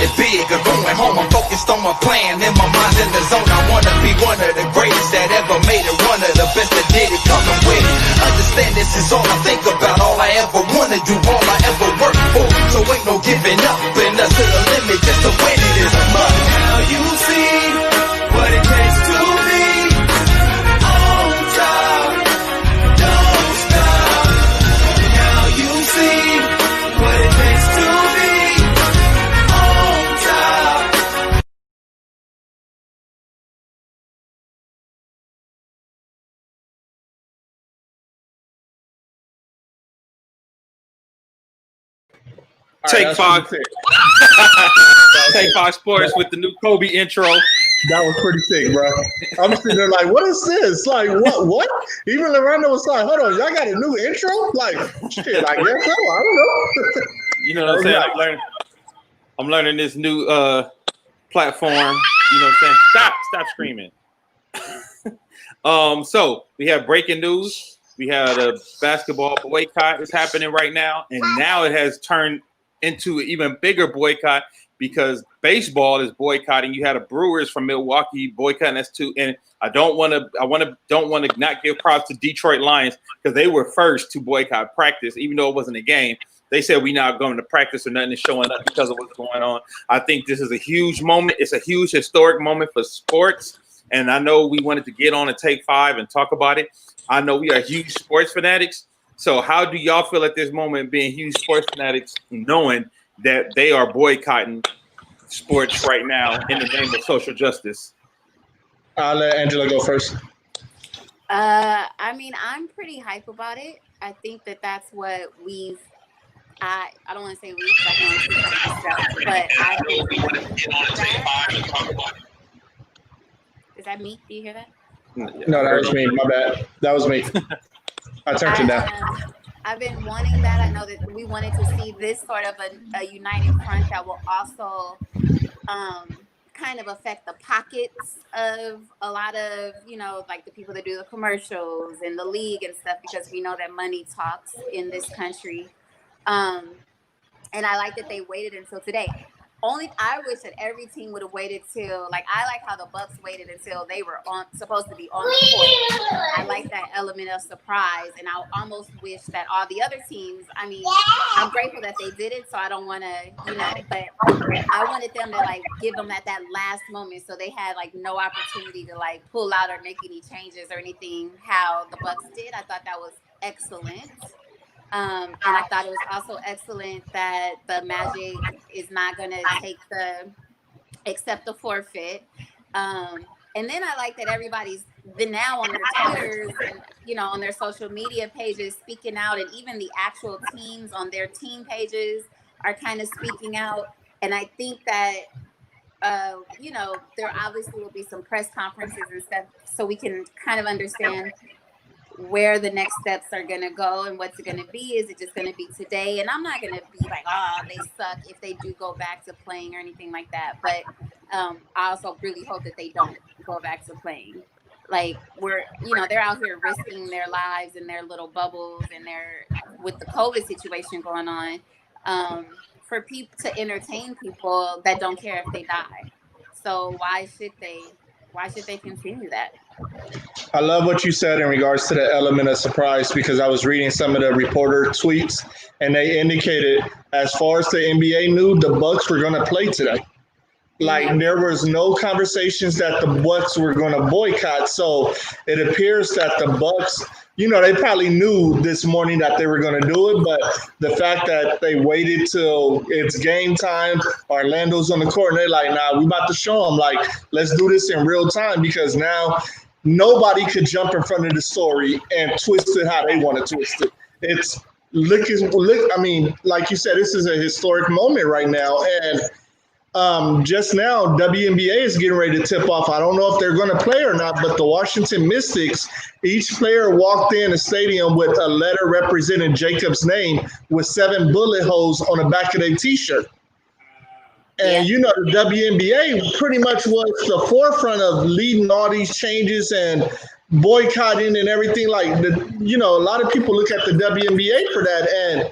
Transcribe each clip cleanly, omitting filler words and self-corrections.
it big or going home. I'm focused on my plan, and my mind's in the zone. I wanna be one of the greatest that ever made it, one of the best that did it, coming with it. Understand this is all I think about, all I ever wanna do, all I ever work for. So ain't no giving up, and us to the limit just to win it is a must. Now you see what it takes to be on top, don't stop. Now you see what it takes to be on top. Take Five. Take Five Sports with the new Kobe intro. That was pretty sick, bro. I'm sitting there like, what is this? Like, what? Even Lorendo was like, hold on, y'all got a new intro? Like, shit, I guess so. I don't know. You know what I'm saying? I'm learning this new platform. You know what I'm saying? Stop screaming. So we have breaking news. We had a basketball boycott is happening right now, and now it has turned into an even bigger boycott because baseball is boycotting. You had a Brewers from Milwaukee boycotting us too, and I don't want to not give props to Detroit Lions because they were first to boycott practice, even though it wasn't a game. They said we're not going to practice or nothing is showing up because of what's going on. I think this is a huge moment. It's a huge historic moment for sports, and I know we wanted to get on and Take Five and talk about it. I know we are huge sports fanatics. So how do y'all feel at this moment being huge sports fanatics, knowing that they are boycotting sports right now in the name of social justice? I'll let Angela go first. I mean, I'm pretty hype about it. I think that that's what I don't want to say we've, I can only speak for myself, but I've been wanting that. Is that me? Do you hear that? No, that was me. My bad. That was me. I turned it down. I've been wanting that. I know that we wanted to see this sort of a united front that will also kind of affect the pockets of a lot of, like the people that do the commercials and the league and stuff, because we know that money talks in this country. And I like that they waited until today. I wish that every team would have waited till, like, I like how the Bucks waited until they were supposed to be on the court. I like that element of surprise, and I almost wish that all the other teams, I mean, I'm grateful that they did it, so I don't want to, but I wanted them to, like, give them at that last moment so they had, like, no opportunity to, like, pull out or make any changes or anything how the Bucks did. I thought that was excellent. And I thought it was also excellent that the Magic is not going to accept the forfeit. And then I like that everybody's been now on their Twitters and, on their social media pages speaking out, and even the actual teams on their team pages are kind of speaking out. And I think that, there obviously will be some press conferences and stuff so we can kind of understand where the next steps are going to go and what's it going to be. Is it just going to be today? And I'm not going to be like, they suck if they do go back to playing or anything like that. But I also really hope that they don't go back to playing. Like, they're out here risking their lives in their little bubbles and with the COVID situation going on, for people to entertain people that don't care if they die. So why should they continue that? I love what you said in regards to the element of surprise, because I was reading some of the reporter tweets and they indicated, as far as the NBA knew, the Bucks were going to play today. Like, there was no conversations that the Bucks were going to boycott. So it appears that the Bucks, they probably knew this morning that they were going to do it, but the fact that they waited till it's game time, Orlando's on the court, and they're like, nah, we about to show them, like, let's do this in real time, because now nobody could jump in front of the story and twist it how they want to twist it. It's I mean, like you said, this is a historic moment right now. And just now, WNBA is getting ready to tip off. I don't know if they're going to play or not, but the Washington Mystics, each player walked in the stadium with a letter representing Jacob's name with 7 bullet holes on the back of their T-shirt. And, the WNBA pretty much was the forefront of leading all these changes and boycotting and everything. Like, a lot of people look at the WNBA for that. And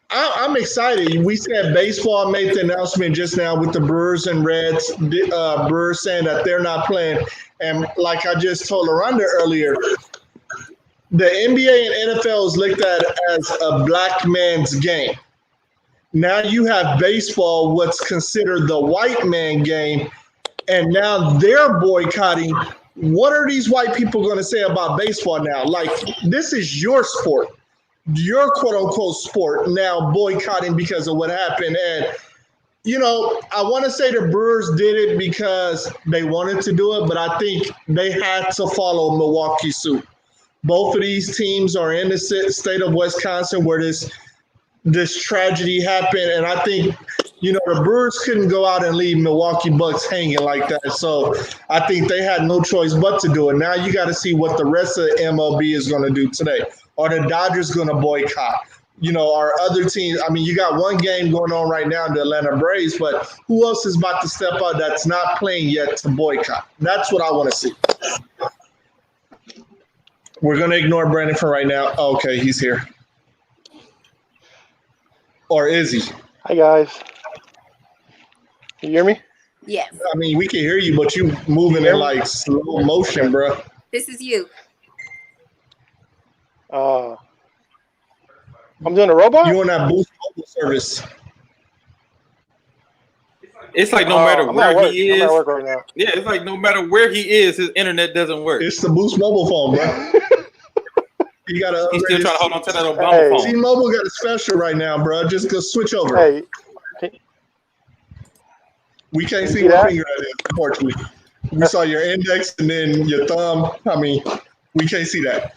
I'm excited. We said baseball made the announcement just now with the Brewers and Reds. Brewers saying that they're not playing. And like I just told Aranda earlier, the NBA and NFL is looked at as a black man's game. Now you have baseball, what's considered the white man game, and now they're boycotting. What are these white people going to say about baseball now? Like, this is your sport, your quote unquote sport, now boycotting because of what happened. And, you know, I want to say the Brewers did it because they wanted to do it, but I think they had to follow Milwaukee's suit. Both of these teams are in the state of Wisconsin where this tragedy happened, and I think, you know, the Brewers couldn't go out and leave Milwaukee Bucks hanging like that. So I think they had no choice but to do it. Now you got to see what the rest of MLB is going to do today. Are the Dodgers going to boycott? You know, our other teams, I mean, you got one game going on right now in the Atlanta Braves, but who else is about to step out that's not playing yet to boycott? That's what I want to see. We're going to ignore Brandon for right now. Okay, he's here. Or is he? Hi, guys. Can you hear me? Yes. I mean, we can hear you, but you moving in like slow motion, bro. This is you. I'm doing a robot? You on that Boost mobile service. It's like no matter I'm where at work. he is. I'm at work right now. Yeah, it's like no matter where he is, his internet doesn't work. It's the Boost mobile phone, bro. You gotta. He's still trying to hold on to that Obama Hey. phone. T-Mobile got a special right now, bro. Just go switch over. Hey, We can't You see see what that? finger that is, unfortunately. We saw your index and then your thumb. I mean, we can't see that.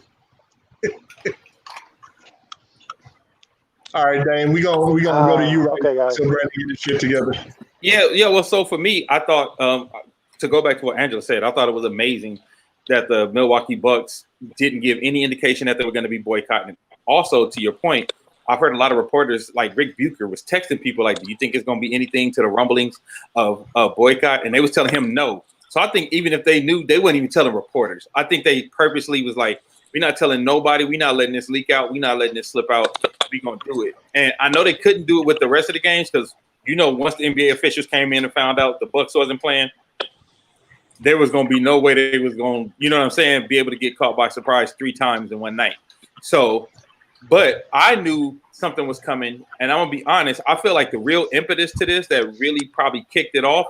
All right, Dane, we gonna go to you right okay, now guys. so Brandon get his shit together. Yeah. Well, so for me, I thought to go back to what Angela said, I thought it was amazing that the Milwaukee Bucks didn't give any indication that they were going to be boycotting. Also, to your point, I've heard a lot of reporters like Rick Bucher was texting people like, "Do you think it's going to be anything to the rumblings of boycott?" And they was telling him no. So I think even if they knew, they wouldn't even telling reporters. I think they purposely was like, "We're not telling nobody. We're not letting this leak out. We're not letting this slip out. We're going to do it." And I know they couldn't do it with the rest of the games because, you know, once the NBA officials came in and found out the Bucks wasn't playing, there was going to be no way they was going, you know what I'm saying, be able to get caught by surprise 3 times in one night. So, but I knew something was coming, and I'm going to be honest, I feel like the real impetus to this that really probably kicked it off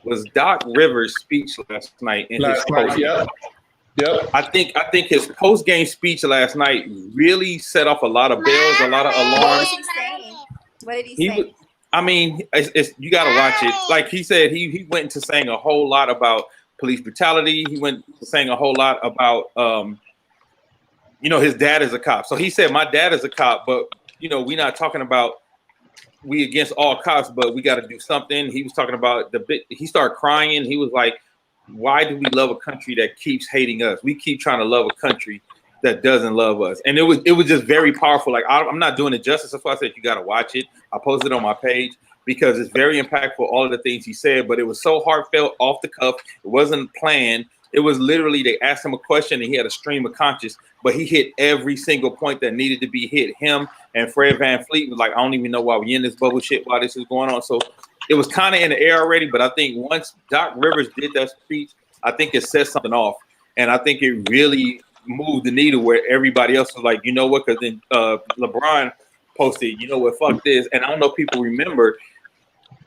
was Doc Rivers' speech last night in his post. Yep. I think his post-game speech last night really set off a lot of bells, a lot of What alarms. was he saying? What did he say? I mean, it's you got to watch it. Like he said, he went into saying a whole lot about police brutality. He went to saying a whole lot about, you know, his dad is a cop. So he said, my dad is a cop, but, you know, we're not talking about we against all cops, but we got to do something. He was talking about he started crying. He was like, why do we love a country that keeps hating us? We keep trying to love a country that doesn't love us. And it was just very powerful. Like, I'm not doing it justice. That's why I said you got to watch it. I posted it on my page because it's very impactful, all of the things he said, but it was so heartfelt, off the cuff. It wasn't planned. It was literally, they asked him a question and he had a stream of conscious, but he hit every single point that needed to be hit. Him and Fred VanVleet was like, I don't even know why we in this bubble shit, why this is going on. So it was kind of in the air already, but I think once Doc Rivers did that speech, I think it set something off. And I think it really moved the needle where everybody else was like, you know what? Because then LeBron posted, you know what, fuck this. And I don't know if people remember,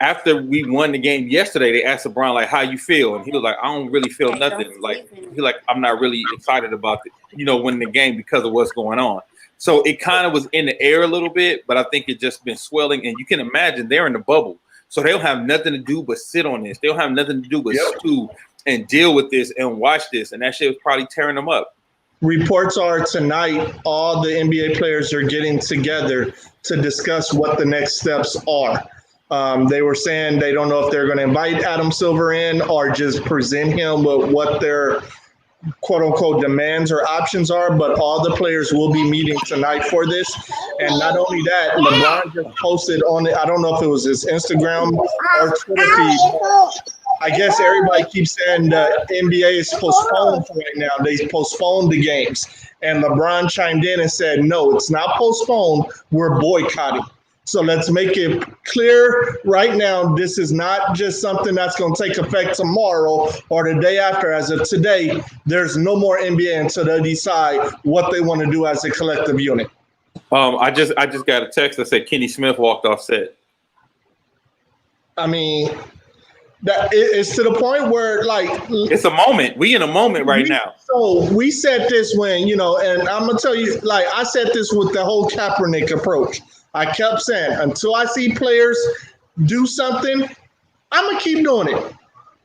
after we won the game yesterday, they asked LeBron, like, how you feel? And he was like, I don't really feel nothing. Like, he's like, I'm not really excited about it, you know, winning the game because of what's going on. So it kind of was in the air a little bit, but I think it just been swelling. And you can imagine they're in the bubble. So they'll have nothing to do but sit on this. They'll have nothing to do but stew and deal with this and watch this. And that shit was probably tearing them up. Reports are tonight, all the NBA players are getting together to discuss what the next steps are. They were saying they don't know if they're going to invite Adam Silver in or just present him with what their quote unquote demands or options are, but all the players will be meeting tonight for this. And not only that, LeBron just posted on it, I don't know if it was his Instagram or Twitter feed. I guess everybody keeps saying the NBA is postponed for right now. They postponed the games. And LeBron chimed in and said, no, it's not postponed. We're boycotting. So let's make it clear right now. This is not just something that's going to take effect tomorrow or the day after. As of today, there's no more NBA until they decide what they want to do as a collective unit. I just got a text that said Kenny Smith walked off set. I mean, that it's to the point where it's a moment. We in a moment right now. So we said this when, and I'm gonna tell you, I said this with the whole Kaepernick approach. I kept saying, until I see players do something, I'm gonna keep doing it.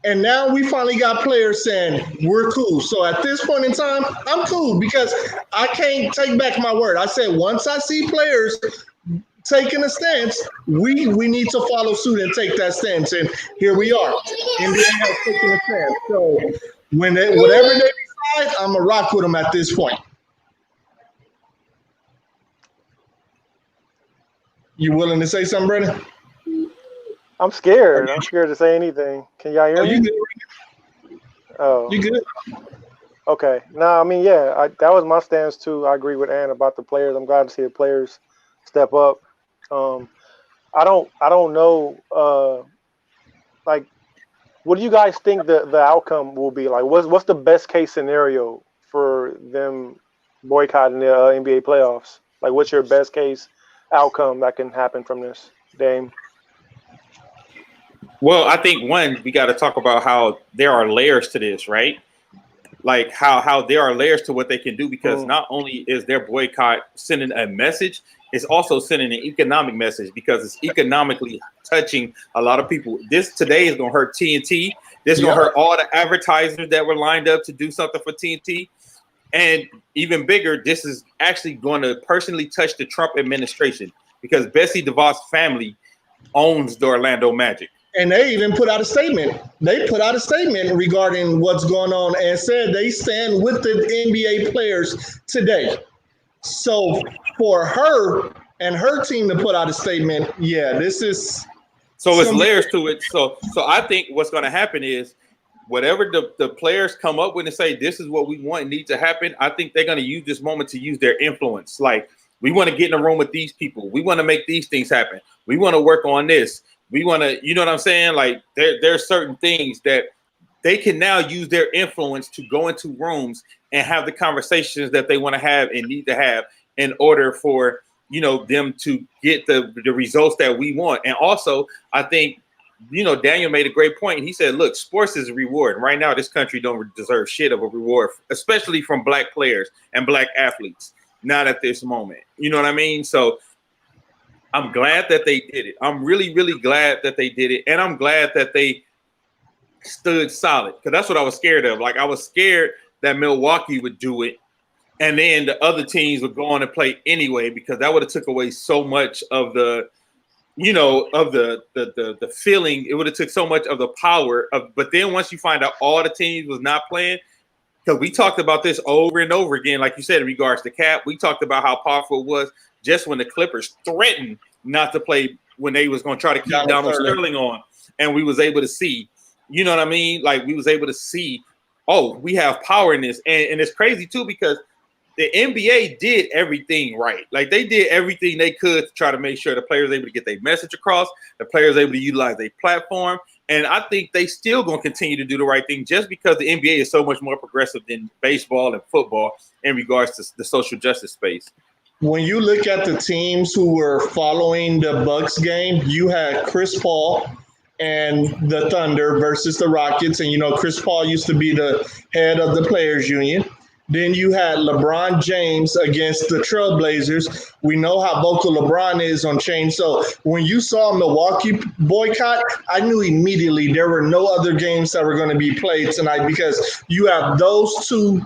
And now we finally got players saying we're cool. So at this point in time, I'm cool because I can't take back my word. I said once I see players taking a stance, we need to follow suit and take that stance. And here we are. NBA has taken a stance. So whatever they decide, I'm gonna rock with them at this point. You willing to say something, Brennan? I'm scared. I'm scared to say anything. Can y'all hear me? You good? Oh, You good? okay. No, I mean, yeah, that was my stance too. I agree with Ann about the players. I'm glad to see the players step up. I don't know. What do you guys think the outcome will be? Like, what's the best case scenario for them boycotting the NBA playoffs? Like, what's your best case outcome that can happen from this, Dame? Well, I think one, we got to talk about how there are layers to this, right? Like how there are layers to what they can do, because not only is their boycott sending a message, it's also sending an economic message, because it's economically touching a lot of people. This today is going to hurt TNT. This is going to hurt all the advertisers that were lined up to do something for TNT. And even bigger, this is actually going to personally touch the Trump administration, because Bessie DeVos family owns the Orlando Magic. And they even put out a statement. They put out a statement regarding what's going on and said they stand with the NBA players today. So for her and her team to put out a statement, this is. So it's layers to it. So I think what's going to happen is whatever the players come up with and say, this is what we want and need to happen, I think they're going to use this moment to use their influence. Like, we want to get in a room with these people. We want to make these things happen. We want to work on this. We want to, you know what I'm saying? Like, there's certain things that they can now use their influence to go into rooms and have the conversations that they want to have and need to have in order for, them to get the results that we want. And also, I think, Daniel made a great point. He said, look, sports is a reward. Right now, this country don't deserve shit of a reward, especially from black players and black athletes. Not at this moment. You know what I mean? So I'm glad that they did it. I'm really, really glad that they did it. And I'm glad that they stood solid, because that's what I was scared of. Like, I was scared that Milwaukee would do it, and then the other teams would go on and play anyway, because that would have took away so much of the, of the feeling. It would have took so much of the power of. But then once you find out all the teams was not playing, because we talked about this over and over again, like you said, in regards to Cap, we talked about how powerful it was just when the Clippers threatened not to play when they was going to try to keep Donald Sterling on, and we was able to see, you know what I mean? Like, we was able to see, oh, we have power in this. And it's crazy too, because the NBA did everything right. Like, they did everything they could to try to make sure the players able to get their message across, the players able to utilize their platform. And I think they still going to continue to do the right thing, just because the NBA is so much more progressive than baseball and football in regards to the social justice space. When you look at the teams who were following the Bucks game, you had Chris Paul and the Thunder versus the Rockets. And, Chris Paul used to be the head of the Players Union. Then you had LeBron James against the Trailblazers. We know how vocal LeBron is on change. So when you saw Milwaukee boycott, I knew immediately there were no other games that were going to be played tonight, because you have those two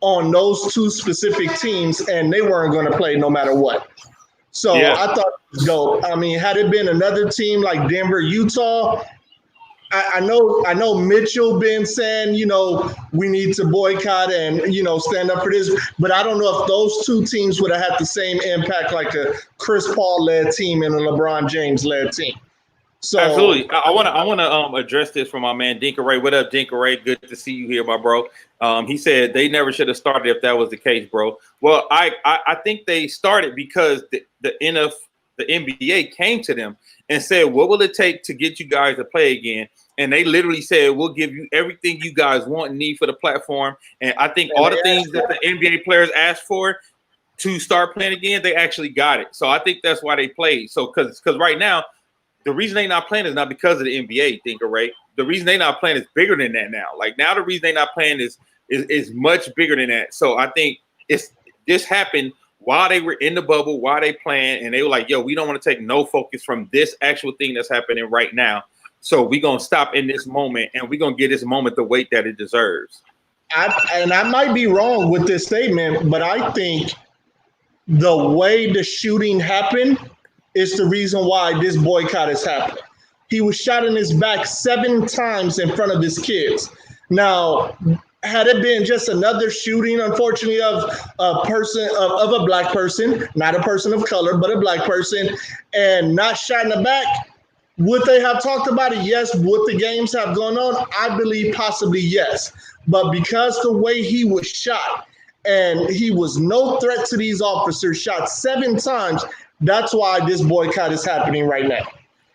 on those two specific teams, and they weren't going to play no matter what. So I thought it was dope. I mean, had it been another team like Denver, Utah, I know Mitchell been saying, we need to boycott and, stand up for this, but I don't know if those two teams would have had the same impact like a Chris Paul-led team and a LeBron James-led team. So absolutely. I want to address this from my man Dinka Ray. What up, Dinka Ray? Good to see you here, my bro. He said they never should have started if that was the case, bro. Well, I think they started because the the NBA came to them and said, what will it take to get you guys to play again? And they literally said, we'll give you everything you guys want and need for the platform. And I think all the things that the NBA players asked for to start playing again, they actually got it. So I think that's why they played. So because right now, the reason they not playing is not because of the NBA, Thinker, right? The reason they not playing is bigger than that now. Like now the reason they not playing is much bigger than that. So I think this happened while they were in the bubble, while they playing, and they were like, yo, we don't want to take no focus from this actual thing that's happening right now. So we're going to stop in this moment, and we're going to give this moment the weight that it deserves. I might be wrong with this statement, but I think the way the shooting happened is the reason why this boycott is happening. He was shot in his back 7 times in front of his kids. Now, had it been just another shooting, unfortunately, of a person, of a black person, not a person of color, but a black person, and not shot in the back, would they have talked about it? Yes. Would the games have gone on? I believe possibly yes. But because the way he was shot, and he was no threat to these officers, shot 7 times, that's why this boycott is happening right now.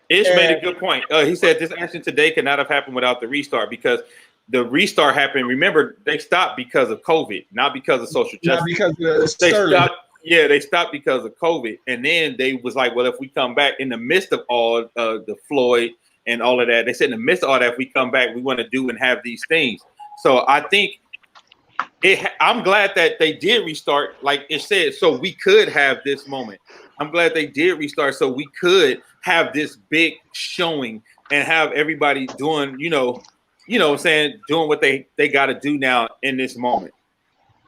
Ish made a good point. He said this action today could not have happened without the restart, because the restart happened. Remember, they stopped because of COVID, not because of social justice. Not because of Sterling. They stopped because of COVID. And then they was like, well, if we come back in the midst of all the Floyd and all of that, they said in the midst of all that, if we come back, we want to do and have these things. So I think I'm glad that they did restart, like it said, so we could have this moment. I'm glad they did restart so we could have this big showing and have everybody doing, doing what they got to do now in this moment.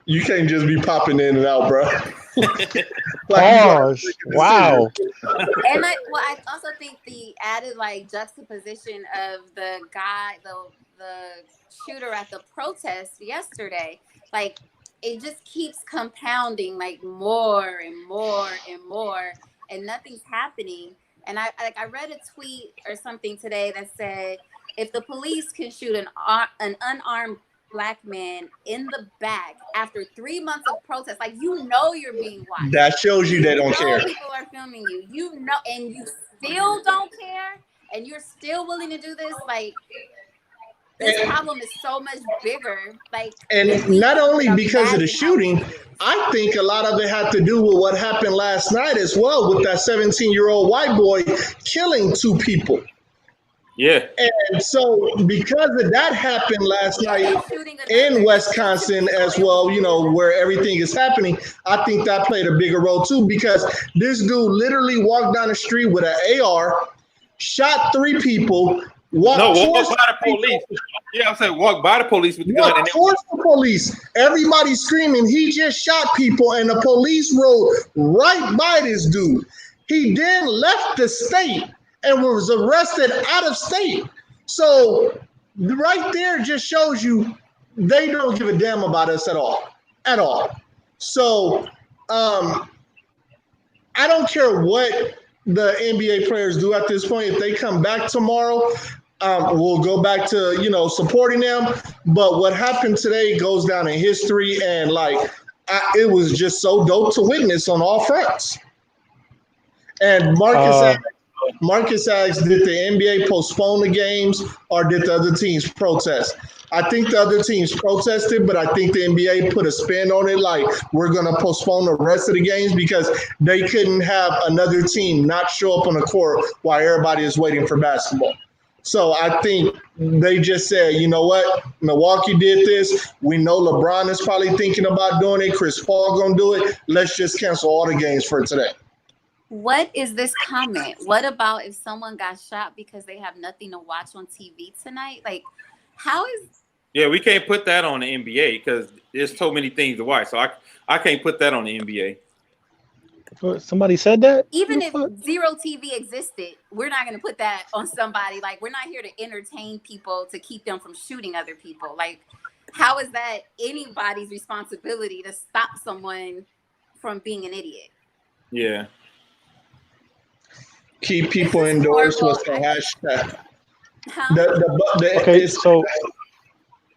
You can't just be popping in and out, bro. Wow. And I also think the added juxtaposition of the guy, the shooter at the protest yesterday, it just keeps compounding more and more and more, and nothing's happening. And I read a tweet or something today that said, if the police can shoot an unarmed black man in the back after 3 months of protest, you're being watched. That shows you they don't care. People are filming you, and you still don't care, and you're still willing to do this. This problem is so much bigger. And not only because of the shooting, I think a lot of it had to do with what happened last night as well, with that 17-year-old white boy killing 2 people. Yeah. And so because of that happened last night in Wisconsin as well, where everything is happening, I think that played a bigger role too, because this dude literally walked down the street with an AR, shot 3 people, walked by the police. Yeah, I'm saying walk by the police with the gun. And towards the police. Everybody screaming, he just shot people, and the police rode right by this dude. He then left the state and was arrested out of state. So right there just shows you they don't give a damn about us at all. At all. So I don't care what the NBA players do at this point. If they come back tomorrow, we'll go back to, supporting them. But what happened today goes down in history, and it was just so dope to witness on all fronts. And Marcus asked, did the NBA postpone the games or did the other teams protest? I think the other teams protested, but I think the NBA put a spin on it, we're going to postpone the rest of the games because they couldn't have another team not show up on the court while everybody is waiting for basketball. So I think they just said, you know what, Milwaukee did this. We know LeBron is probably thinking about doing it. Chris Paul going to do it. Let's just cancel all the games for today. What is this comment? What about if someone got shot because they have nothing to watch on TV tonight? How is... Yeah, we can't put that on the NBA because there's so many things to watch. So I can't put that on the NBA. Somebody said that? Even if zero TV existed, we're not going to put that on somebody. We're not here to entertain people to keep them from shooting other people. How is that anybody's responsibility to stop someone from being an idiot? Yeah. Keep people indoors with the hashtag. Okay, so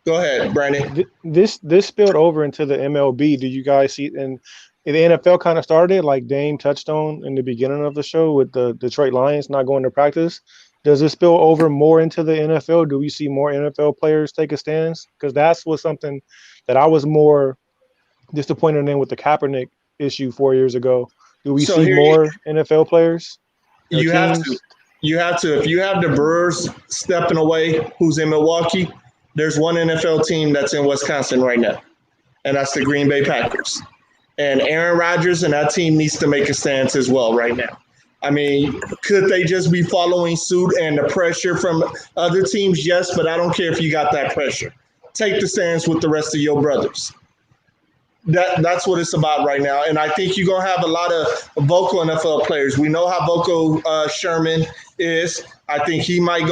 go ahead, Brandon. This spilled over into the MLB. Do you guys see? And the NFL kind of started, like Dame touched on in the beginning of the show with the Detroit Lions not going to practice. Does it spill over more into the NFL? Do we see more NFL players take a stance? Because that's was something that I was more disappointed in with the Kaepernick issue 4 years ago. Do we So see here more NFL players? Or you have teams? to. You have to. If you have the Brewers stepping away, who's in Milwaukee, there's one NFL team that's in Wisconsin right now, and that's the Green Bay Packers. And Aaron Rodgers and that team needs to make a stance as well right now. I mean, could they just be following suit and the pressure from other teams? Yes, but I don't care if you got that pressure. Take the stance with the rest of your brothers. That's what it's about right now. And I think you're gonna have a lot of vocal NFL players. We know how vocal Sherman is. I think he might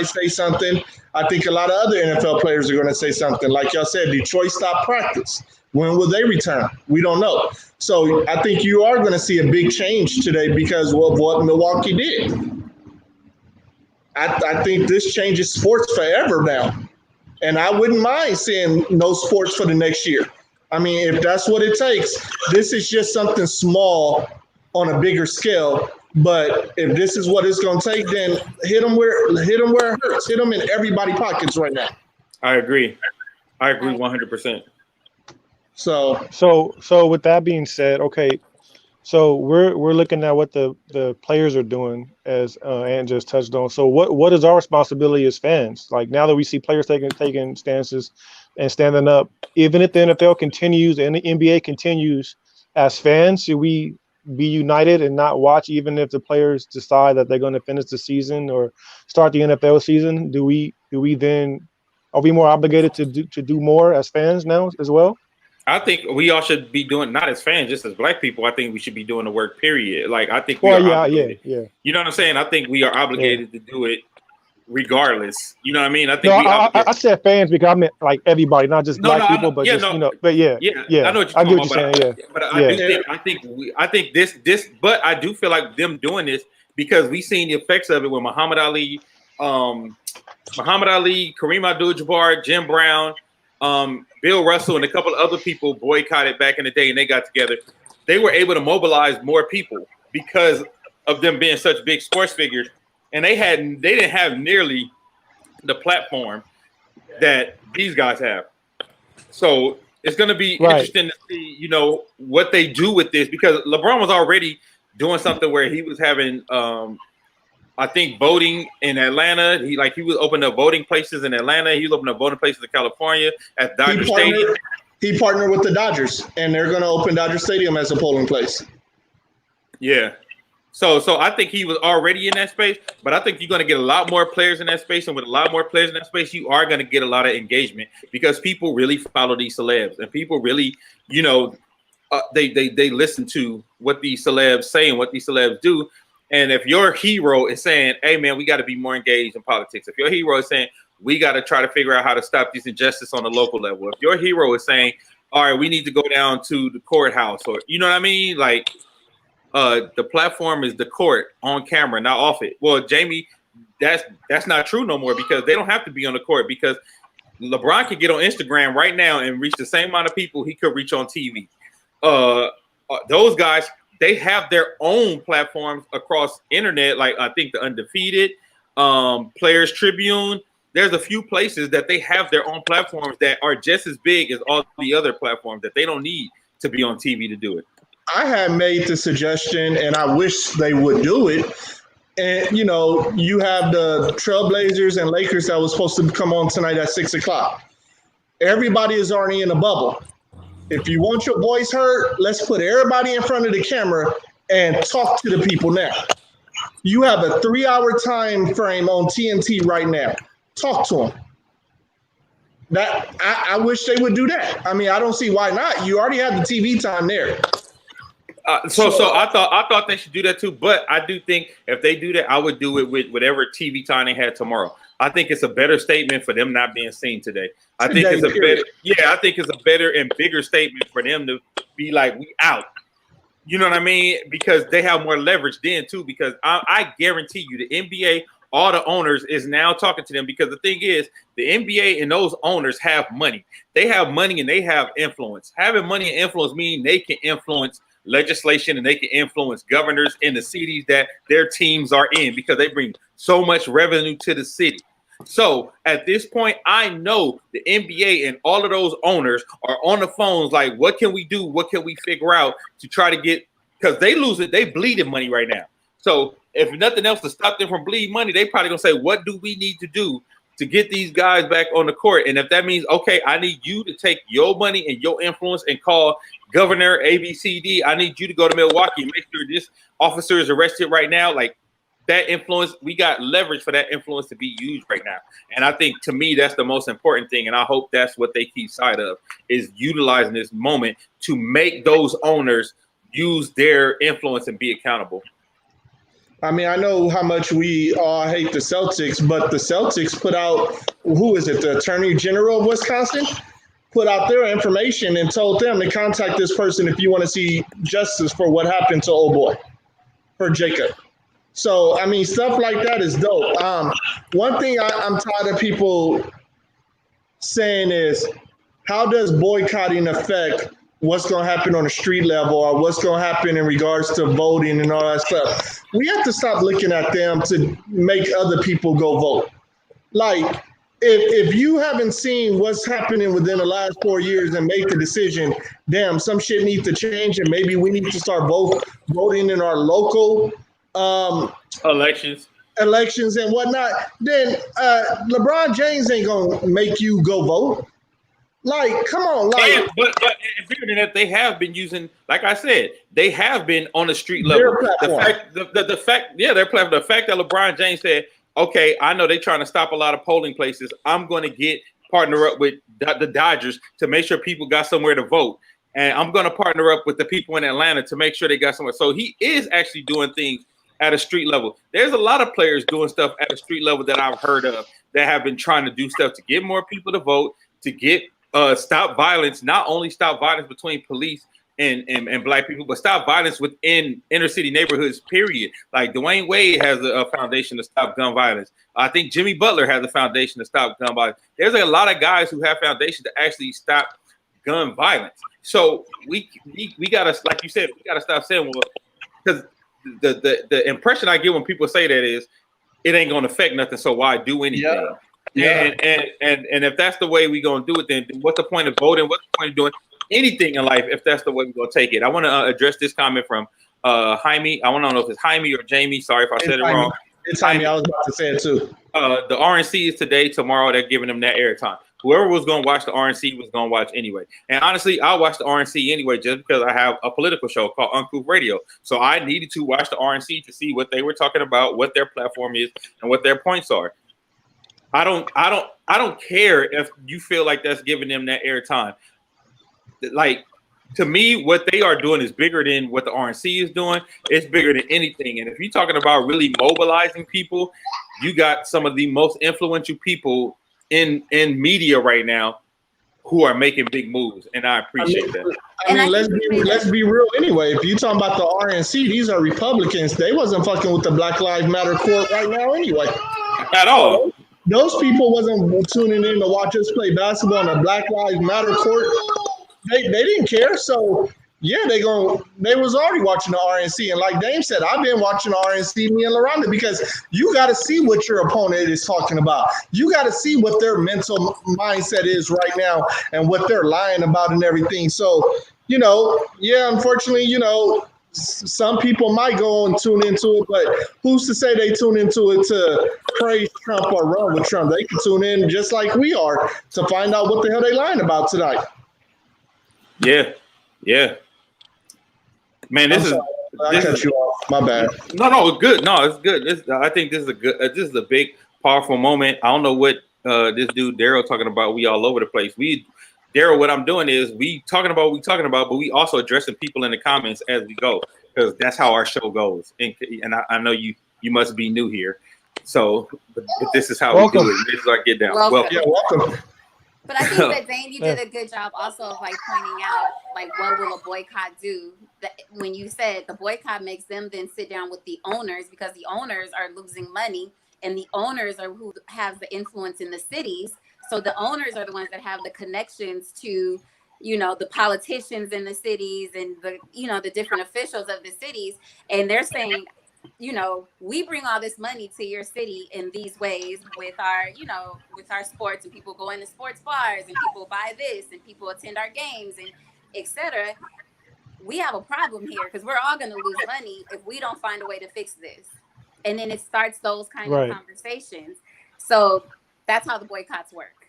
say something. I think a lot of other NFL players are going to say something. Like y'all said, Detroit stopped practice. When will they return? We don't know. So I think you are going to see a big change today because of what Milwaukee did. I think this changes sports forever now. And I wouldn't mind seeing no sports for the next year. I mean, if that's what it takes, this is just something small on a bigger scale. But if this is what it's going to take, then hit them where it hurts. Hit them in everybody's pockets right now. I agree 100%. So with that being said, okay, so we're looking at what the players are doing, as Ant just touched on. So what is our responsibility as fans? Like, now that we see players taking stances and standing up, even if the NFL continues and the NBA continues, as fans, should we be united and not watch, even if the players decide that they're going to finish the season or start the NFL season? Do we then, are we more obligated to do more as fans now as well? I think we all should be doing, not as fans, just as Black people. I think we should be doing the work, period. Like, I think obligated. Yeah. You know what I'm saying? I think we are obligated to do it regardless. You know what I mean? I think I said fans because I meant like everybody, not just Black people, but just, you know. But yeah. I know what you're saying. Yeah, but I think this. But I do feel like them doing this because we've seen the effects of it with Muhammad Ali, Kareem Abdul-Jabbar, Jim Brown, Bill Russell, and a couple of other people boycotted back in the day, and they got together. They were able to mobilize more people because of them being such big sports figures. And they didn't have nearly the platform that these guys have. So it's going to be interesting to see, you know, what they do with this, because LeBron was already doing something where he was having, I think, voting in Atlanta. He was opening up voting places in Atlanta. He was opening up voting places in California at Dodger Stadium. He partnered with the Dodgers, and they're going to open Dodger Stadium as a polling place. Yeah. So I think he was already in that space, but I think you're going to get a lot more players in that space, and with a lot more players in that space, you are going to get a lot of engagement because people really follow these celebs, and people really, you know, they listen to what these celebs say and what these celebs do. And if your hero is saying, "Hey man, we got to be more engaged in politics," if your hero is saying, "We got to try to figure out how to stop this injustice on the local level," if your hero is saying, "All right, we need to go down to the courthouse," or you know what I mean, like. The platform is the court on camera, not off it. Well, Jamie, that's not true no more because they don't have to be on the court because LeBron can get on Instagram right now and reach the same amount of people he could reach on TV. Those guys, they have their own platforms across internet, like I think the Undefeated, Players Tribune. There's a few places that they have their own platforms that are just as big as all the other platforms that they don't need to be on TV to do it. I had made the suggestion, and I wish they would do it. And, you know, you have the Trailblazers and Lakers that was supposed to come on tonight at 6 o'clock. Everybody is already in a bubble. If you want your voice heard, let's put everybody in front of the camera and talk to the people now. You have a 3-hour time frame on TNT right now. Talk to them. I wish they would do that. I mean, I don't see why not. You already have the TV time there. So I thought they should do that too, but I do think if they do that, I would do it with whatever TV time they had tomorrow. I think it's a better statement for them not being seen today. I think it's a better and bigger statement for them to be like, we out. You know what I mean? Because they have more leverage then too, because I guarantee you the NBA all the owners is now talking to them, because the thing is, the NBA and those owners have money. They have money and they have influence. Having money and influence mean they can influence legislation and they can influence governors in the cities that their teams are in, because they bring so much revenue to the city. So at this point, I know the NBA and all of those owners are on the phones like, what can we do? What can we figure out to try to get, because they lose it, they bleeding money right now. So if nothing else to stop them from bleeding money, they probably gonna say, what do we need to do to get these guys back on the court? And if that means, okay, I need you to take your money and your influence and call Governor ABCD, I need you to go to Milwaukee and make sure this officer is arrested right now. Like, that influence, we got leverage for that influence to be used right now. And I think, to me, that's the most important thing. And I hope that's what they keep sight of, is utilizing this moment to make those owners use their influence and be accountable. I mean, I know how much we all hate the Celtics, but the Celtics put out, who is it, the Attorney General of Wisconsin, put out their information and told them to contact this person if you want to see justice for what happened to old boy, for Jacob. So, I mean, stuff like that is dope. One thing I'm tired of people saying is, how does boycotting affect what's going to happen on the street level, or what's going to happen in regards to voting and all that stuff? We have to stop looking at them to make other people go vote. Like, if you haven't seen what's happening within the last 4 years and make the decision, damn, some shit needs to change, and maybe we need to start voting in our local elections and whatnot, then LeBron James ain't gonna make you go vote. Like, come on, like. But bigger than that, they have been using, like I said, they have been on the street level. The fact that LeBron James said, okay, I know they're trying to stop a lot of polling places. I'm going to partner up with the Dodgers to make sure people got somewhere to vote. And I'm going to partner up with the people in Atlanta to make sure they got somewhere. So he is actually doing things at a street level. There's a lot of players doing stuff at a street level that I've heard of that have been trying to do stuff to get more people to vote, to get stop violence, not only stop violence between police and black people, but stop violence within inner city neighborhoods, period. Like, Dwayne Wade has a foundation to stop gun violence. I think Jimmy Butler has a foundation to stop gun violence. There's a lot of guys who have foundations to actually stop gun violence. So we gotta, like you said, we gotta stop saying, well, because the impression I get when people say that is, it ain't gonna affect nothing, so why do anything? Yeah. And if that's the way we're gonna do it, then what's the point of voting? What's the point of doing anything in life if that's the way we're gonna take it? I want to address this comment from Jaime. I want to know if it's Jaime or Jamie. Sorry if I said it wrong. It's Jaime. I was about to say it too. The RNC is today. Tomorrow they're giving them that airtime. Whoever was going to watch the RNC was going to watch anyway. And honestly, I watched the RNC anyway just because I have a political show called Uncouth Radio. So I needed to watch the RNC to see what they were talking about, what their platform is, and what their points are. I don't care if you feel like that's giving them that airtime. Like, to me, what they are doing is bigger than what the RNC is doing. It's bigger than anything. And if you're talking about really mobilizing people, you got some of the most influential people in media right now who are making big moves, and I appreciate that. I mean, let's be real anyway. If you're talking about the RNC, these are Republicans. They wasn't fucking with the Black Lives Matter court right now anyway. At all. Those people wasn't tuning in to watch us play basketball on the Black Lives Matter court. They didn't care. So yeah, they was already watching the RNC. And like Dame said, I've been watching the RNC, me and LaRonda, because you got to see what your opponent is talking about. You got to see what their mental mindset is right now and what they're lying about and everything. So, unfortunately, some people might go and tune into it, but who's to say they tune into it to praise Trump or run with Trump? They can tune in just like we are to find out what the hell they lying about tonight. Yeah. Man, I cut you off. My bad. No, it's good. No, it's good. I think this is a big, powerful moment. I don't know what this dude Daryl talking about. We all over the place. Daryl, what I'm doing is we talking about what we talking about, but we also addressing people in the comments as we go, because that's how our show goes. And I know you must be new here, so but this is how we do it. This is our get down. Welcome. Yeah, welcome. But I think that, Dane, you did a good job also of like pointing out like what will a boycott do. When you said the boycott makes them then sit down with the owners, because the owners are losing money and the owners are who have the influence in the cities. So the owners are the ones that have the connections to, you know, the politicians in the cities and the, you know, the different officials of the cities. And they're saying, you know, we bring all this money to your city in these ways with our, you know, with our sports, and people go into sports bars and people buy this and people attend our games and etc. We have a problem here because we're all going to lose money if we don't find a way to fix this. And then it starts those kind of conversations. So that's how the boycotts work.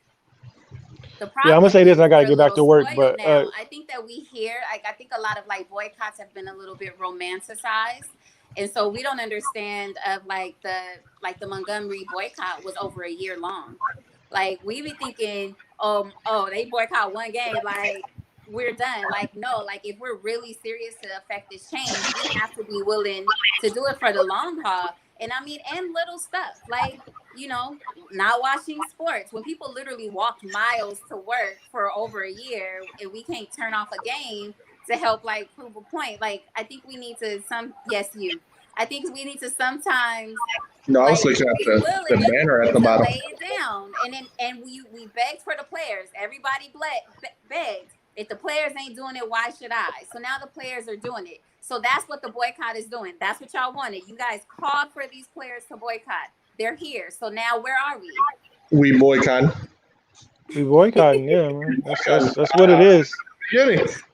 The problem, I'm gonna say this. I gotta get back to work, but now, I think that we hear, like, I think a lot of like boycotts have been a little bit romanticized, and so we don't understand of like the Montgomery boycott was over a year long. Like we be thinking, oh, they boycott one game, like we're done. Like no, like if we're really serious to affect this change, we have to be willing to do it for the long haul. And I mean, and little stuff like, you know, not watching sports when people literally walk miles to work for over a year and we can't turn off a game to help like prove a point. Like, I think we need to I think we need to sometimes. No, I was looking at the banner at the bottom. Lay it down, and we begged for the players. Everybody begged. If the players ain't doing it, why should I? So now the players are doing it. So that's what the boycott is doing. That's what y'all wanted. You guys called for these players to boycott. They're here. So now where are we? We boycotting. We boycotting, yeah, man. That's what it is.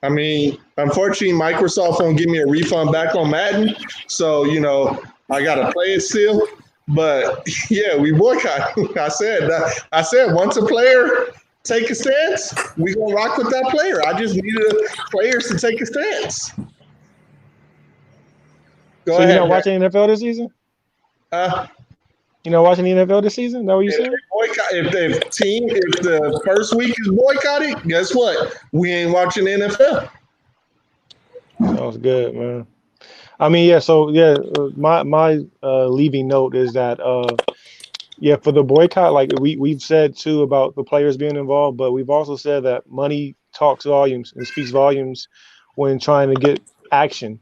I mean, unfortunately, Microsoft won't give me a refund back on Madden. So, you know, I got to play it still. But, yeah, we boycott. I said once a player take a stance, we going to rock with that player. I just needed players to take a stance. Go ahead. You're not watching NFL this season? You know, watching the NFL this season? Is that what you said? If the first week is boycotted, guess what? We ain't watching the NFL. Sounds good, man. I mean, yeah. So yeah, my leaving note is that for the boycott, like we've said too about the players being involved, but we've also said that money talks volumes and speaks volumes when trying to get action.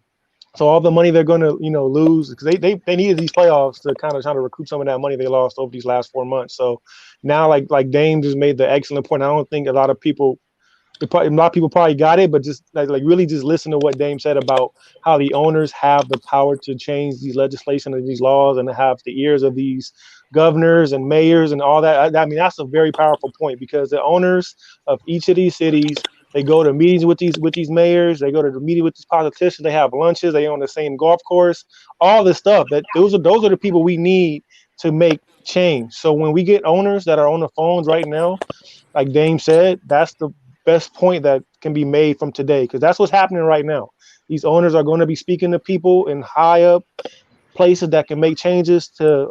So all the money they're going to, lose because they needed these playoffs to kind of try to recoup some of that money they lost over these last 4 months. So now, like Dame just made the excellent point. I don't think a lot of people probably got it, but just like really just listen to what Dame said about how the owners have the power to change these legislation and these laws and have the ears of these governors and mayors and all that. I mean, that's a very powerful point because the owners of each of these cities, they go to meetings with these mayors. They go to the meeting with these politicians. They have lunches. They own the same golf course. All this stuff. Those are the people we need to make change. So when we get owners that are on the phones right now, like Dame said, that's the best point that can be made from today because that's what's happening right now. These owners are going to be speaking to people in high up places that can make changes to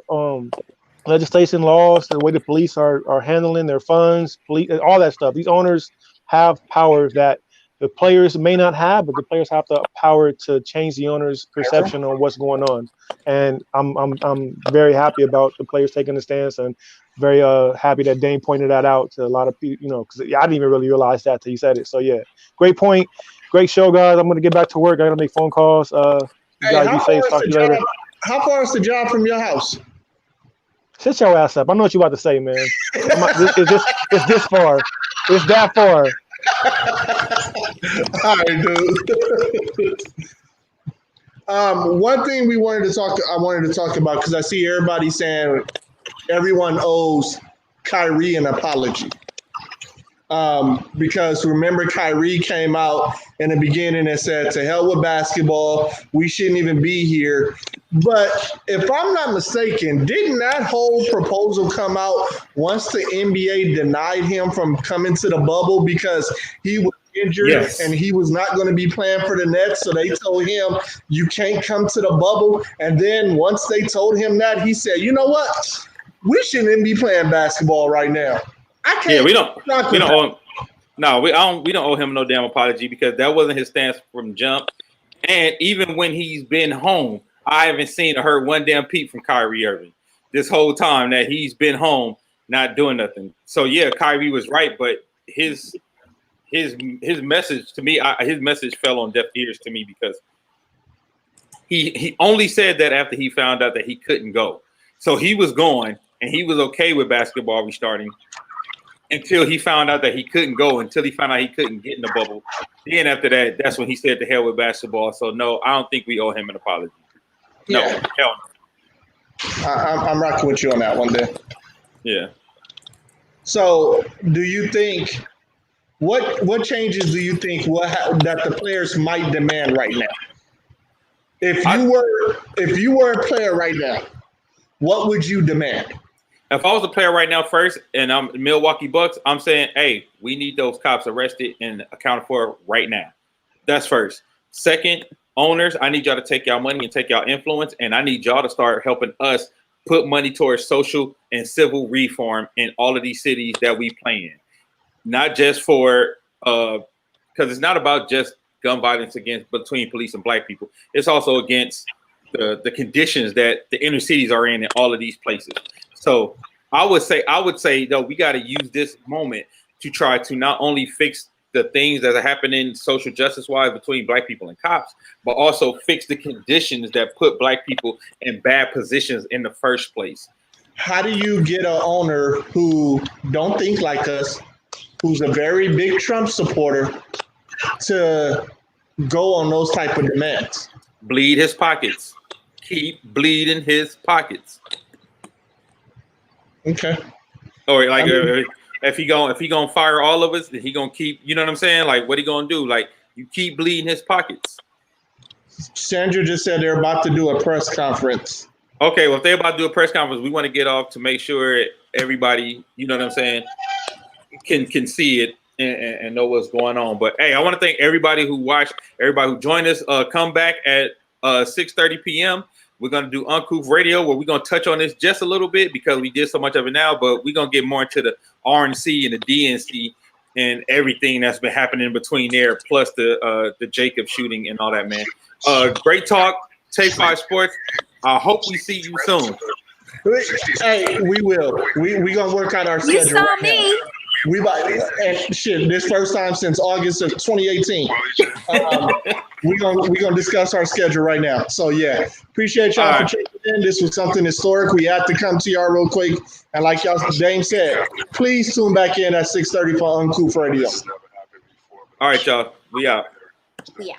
legislation, laws, the way the police are handling their funds, police, all that stuff. These owners have powers that the players may not have, but the players have the power to change the owner's perception on what's going on. And I'm very happy about the players taking the stance and very happy that Dame pointed that out to a lot of people, because I didn't even really realize that till you said it. So yeah, great point. Great show, guys. I'm going to get back to work. I got to make phone calls. You guys be safe. Talk to you later. How far is the job from your house? Sit your ass up. I know what you're about to say, man. It's this far. It's that far. All right, dude. One thing I wanted to talk about because I see everybody saying everyone owes Kyrie an apology. Because remember, Kyrie came out in the beginning and said, to hell with basketball, we shouldn't even be here. But if I'm not mistaken, didn't that whole proposal come out once the NBA denied him from coming to the bubble because he was injured and he was not going to be playing for the Nets? So they told him, you can't come to the bubble. And then once they told him that, he said, you know what? We shouldn't be playing basketball right now. I can't. Yeah, we don't owe him no damn apology because that wasn't his stance from jump. And even when he's been home, I haven't seen or heard one damn peep from Kyrie Irving this whole time that he's been home, not doing nothing. So yeah, Kyrie was right, but his message to me, his message fell on deaf ears to me because he only said that after he found out that he couldn't go. So he was going, and he was okay with basketball restarting until he found out that he couldn't go, until he found out he couldn't get in the bubble. Then after that, that's when he said to hell with basketball. So no, I don't think we owe him an apology. No, Yeah. hell no. I'm rocking with you on that one, then. Yeah. So, do you think what changes do you think that the players might demand right now? If you were a player right now, what would you demand? If I was a player right now first, and I'm Milwaukee Bucks, I'm saying, hey, we need those cops arrested and accounted for right now. That's first. Second, owners, I need y'all to take y'all money and take y'all influence, and I need y'all to start helping us put money towards social and civil reform in all of these cities that we play in. Not just for because it's not about just gun violence between police and black people. It's also against the conditions that the inner cities are in all of these places. So I would say though, we got to use this moment to try to not only fix the things that are happening social justice wise between black people and cops, but also fix the conditions that put black people in bad positions in the first place. How do you get an owner who don't think like us, who's a very big Trump supporter, to go on those type of demands? Bleed his pockets. Keep bleeding his pockets. Okay. Or like if he gonna fire all of us, then he gonna keep. You know what I'm saying? Like what he gonna do? Like you keep bleeding his pockets. Sandra just said they're about to do a press conference. Okay, well if they're about to do a press conference, we want to get off to make sure everybody, you know what I'm saying, can see it and know what's going on. But hey, I want to thank everybody who watched, everybody who joined us. Come back at 6:30 p.m. We're going to do Uncouth Radio, where we're going to touch on this just a little bit because we did so much of it now, but we're going to get more into the RNC and the DNC and everything that's been happening between there, plus the Jacob shooting and all that, man. Great talk. Take 5 Sports. I hope we see you soon. Hey, we will. We gonna work out our schedule. You saw right me. now. We about and shit. This first time since August of 2018. We're gonna discuss our schedule right now. So yeah, appreciate y'all for checking in. This was something historic. We had to come to y'all real quick. And like y'all Dame said, please tune back in at 6:30 for Uncouth Radio. All right, y'all. We out. Yeah.